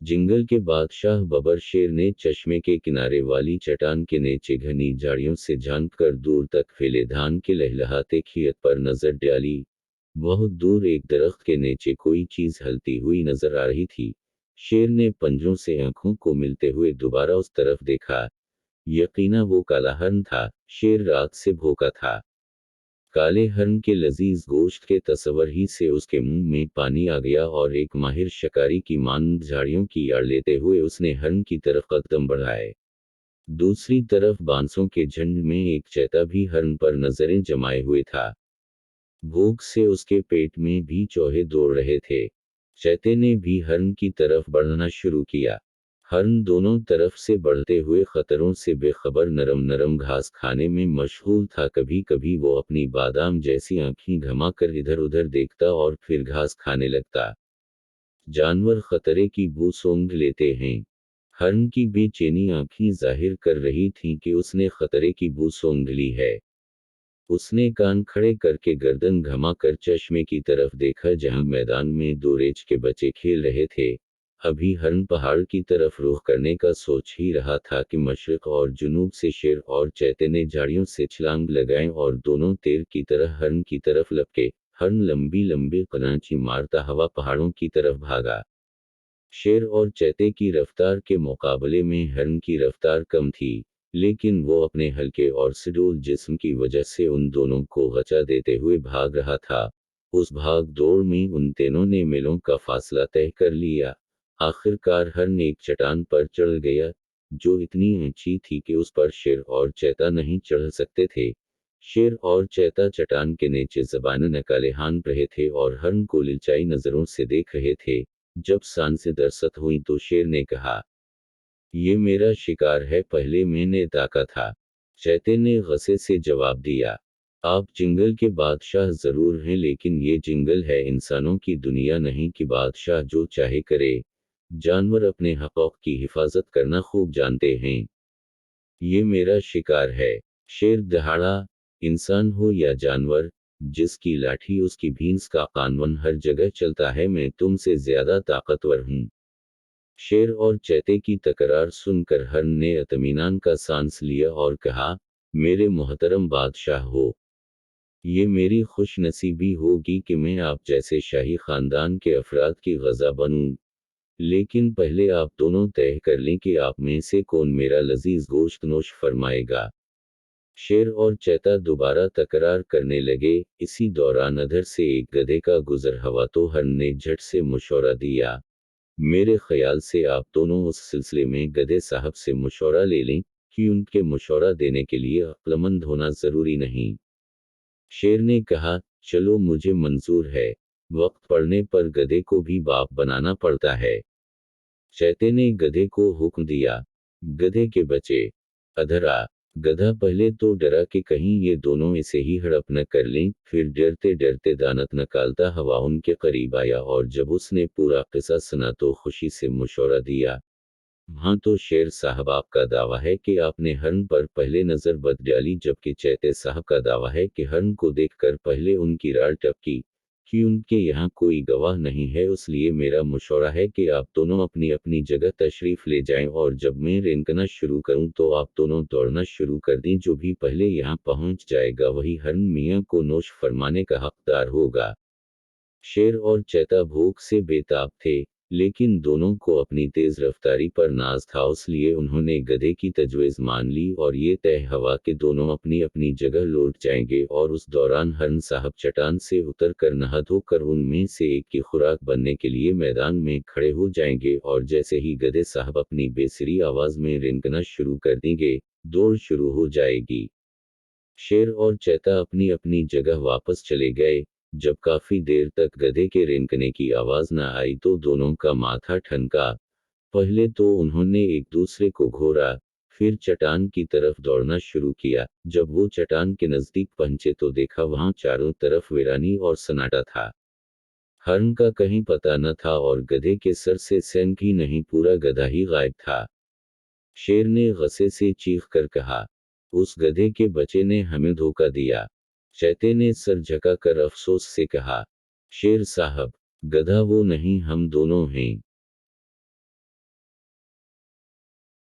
जंगल के बादशाह बबर शेर ने चश्मे के किनारे वाली चट्टान के नीचे घनी झाड़ियों से झांककर दूर तक फैले धान के लहलहाते खेत पर नजर डाली। बहुत दूर एक दरख्त के नीचे कोई चीज हलती हुई नजर आ रही थी। शेर ने पंजों से आंखों को मिलते हुए दोबारा उस तरफ देखा। यकीना वो काला हरण था। शेर रात से भूखा था। काले हरण के लजीज गोश्त के तस्वर ही से उसके मुंह में पानी आ गया और एक माहिर शिकारी की मानद झाड़ियों की आड़ लेते हुए उसने हरण की तरफ कदम बढ़ाए। दूसरी तरफ बांसों के झुंड में एक चैता भी हरण पर नजरें जमाए हुए था। भूख से उसके पेट में भी चूहे दौड़ रहे थे। चैते ने भी हरण की तरफ बढ़ना शुरू किया। हरण दोनों तरफ से बढ़ते हुए खतरों से बेखबर नरम नरम घास खाने में मशगूल था। कभी कभी वो अपनी बादाम जैसी आंखें घुमाकर इधर उधर देखता और फिर घास खाने लगता। जानवर खतरे की बू सूंघ लेते हैं। हरण की बेचैनी आंखें जाहिर कर रही थीं कि उसने खतरे की बू सूंघ ली है। उसने कान खड़े करके गर्दन घुमाकर चश्मे की तरफ देखा जहां मैदान में दो रेछ के बच्चे खेल रहे थे। अभी हरण पहाड़ की तरफ रुख करने का सोच ही रहा था कि मशरिक और जुनूब से शेर और चैते ने झाड़ियों से छलांग लगाई और दोनों तीर की तरह हरण की तरफ लपके। हरण लंबी लंबी कलांची मारता हवा पहाड़ों की तरफ भागा। शेर और चैते की रफ्तार के मुकाबले में हरण की रफ्तार कम थी, लेकिन वो अपने हल्के और सुडौल जिस्म की वजह से उन दोनों को गचा देते हुए भाग रहा था। उस भाग दौड़ में उन तीनों ने मीलों का फासला तय कर लिया। आखिरकार हरण एक चट्टान पर चढ़ गया, जो इतनी ऊंची थी कि उस पर शेर और चैता नहीं चढ़ सकते थे। शेर और चैता चट्टान के नीचे ज़बान निकाले हान रहे थे और हरण को लिलचाई नजरों से देख रहे थे। जब सांसें दरसत हुई तो शेर ने कहा, ये मेरा शिकार है, पहले मैंने ताका था। चैते ने गुस्से से जवाब दिया, आप जंगल के बादशाह जरूर हैं, लेकिन ये जंगल है, इंसानों की दुनिया नहीं कि बादशाह जो चाहे करे। जानवर अपने हक़ों की हिफाजत करना खूब जानते हैं। ये मेरा शिकार है। शेर दहाड़ा, इंसान हो या जानवर, जिसकी लाठी उसकी भींस का कानून हर जगह चलता है, मैं तुमसे ज्यादा ताकतवर हूं। शेर और चैते की तकरार सुनकर हरण ने इत्मीनान का सांस लिया और कहा, मेरे मोहतरम बादशाह हो, ये मेरी खुशनसीबी होगी कि मैं आप जैसे शाही खानदान के अफराद की गज़ा बनूं। लेकिन पहले आप दोनों तय कर लें कि आप में से कौन मेरा लजीज गोश्त नोश फरमाएगा। शेर और चैता दोबारा तकरार करने लगे। इसी दौरान अधर से एक गधे का गुजर हुआ तो हरण ने झट से मशवरा दिया, मेरे ख्याल से आप दोनों उस सिलसिले में गधे साहब से मशवरा ले लें, कि उनके मशवरा देने के लिए अक्लमंद होना जरूरी नहीं। शेर ने कहा, चलो मुझे मंजूर है। वक्त पड़ने पर गधे को भी बाप बनाना पड़ता है। चैते ने गधे को हुक्म दिया, गधे के बच्चे, अधर आ। गधा पहले तो डरा कि कहीं ये दोनों इसे ही हड़प न कर लें, फिर डरते डरते दानत निकालता हुआ उनके करीब आया और जब उसने पूरा किस्सा सुना तो खुशी से मशवरा दिया, हाँ तो शेर साहब, आपका दावा है कि आपने हरण पर पहले नजर बद डाली, जबकि चैते साहब का दावा है कि हरण को देखकर पहले उनकी राल टपकी। कि उनके यहाँ कोई गवाह नहीं है, इसलिए मेरा मशवरा है कि आप दोनों अपनी अपनी जगह तशरीफ ले जाएं और जब मैं रेंकना शुरू करूं तो आप दोनों दौड़ना शुरू कर दें। जो भी पहले यहाँ पहुंच जाएगा वही हरण मियाँ को नोश फरमाने का हकदार होगा। शेर और चैता भूख से बेताब थे, लेकिन दोनों को अपनी तेज रफ्तारी पर नाज था, इसलिए उन्होंने गधे की तजवीज़ मान ली और ये तय हुआ कि दोनों अपनी अपनी जगह लौट जाएंगे और उस दौरान हरण साहब चट्टान से उतर कर नहा धोकर उनमें से एक की खुराक बनने के लिए मैदान में खड़े हो जाएंगे और जैसे ही गधे साहब अपनी बेसुरी आवाज में रेंकना शुरू कर देंगे, दौड़ शुरू हो जाएगी। शेर और चैता अपनी अपनी जगह वापस चले गए। जब काफी देर तक गधे के रेंकने की आवाज न आई तो दोनों का माथा ठनका। पहले तो उन्होंने एक दूसरे को घूरा, फिर चट्टान की तरफ दौड़ना शुरू किया। जब वो चट्टान के नजदीक पहुंचे तो देखा वहां चारों तरफ वीरानी और सन्नाटा था। हरण का कहीं पता न था और गधे के सर से सैन भी नहीं, पूरा गधा ही गायब था। शेर ने गुस्से से चीख कर कहा, उस गधे के बच्चे ने हमें धोखा दिया। चैते ने सर झुकाकर अफसोस से कहा, शेर साहब, गधा वो नहीं, हम दोनों हैं।